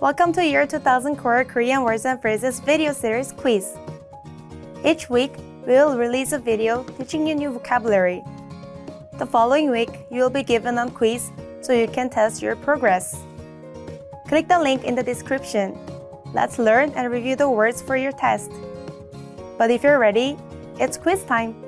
Welcome to Year 2000 Core Korean Words and Phrases video series quiz. Each week, we will release a video teaching you new vocabulary. The following week, you will be given a quiz so you can test your progress. Click the link in the description. Let's learn and review the words for your test. But if you're ready, it's quiz time!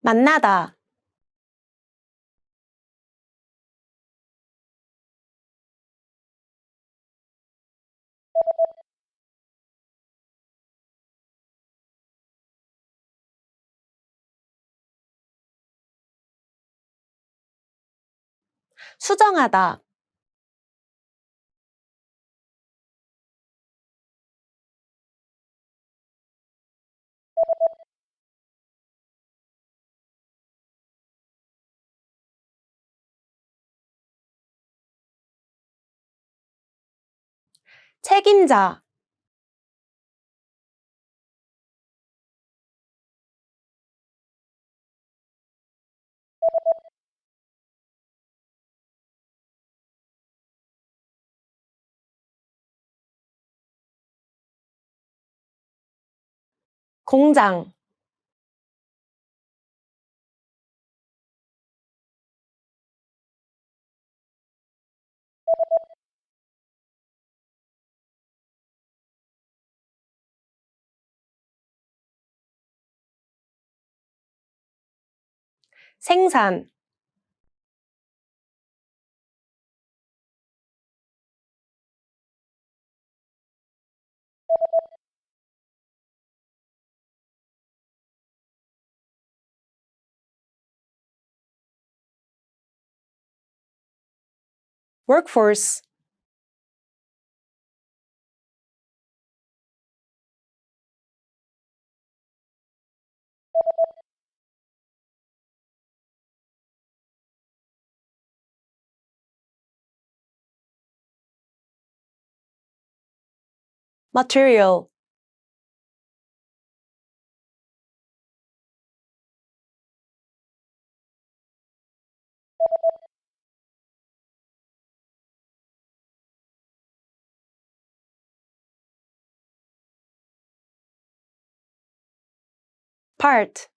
만나다, 수정하다, 책임자, 공장, 생산, workforce, material, part,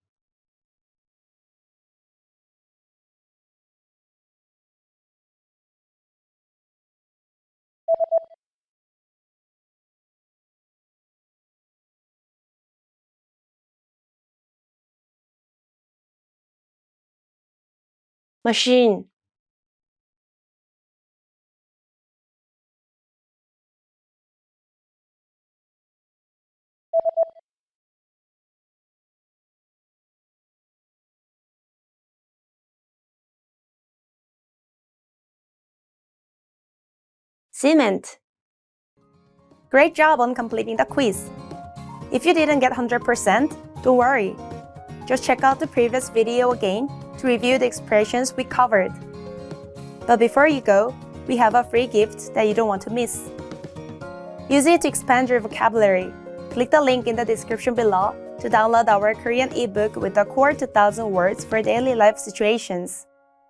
machine, cement. Great job on completing the quiz. If you didn't get 100%, don't worry. Just check out the previous video again to review the expressions we covered. But before you go, we have a free gift that you don't want to miss. Use it to expand your vocabulary. Click the link in the description below to download our Korean ebook with the core 2000 words for daily life situations.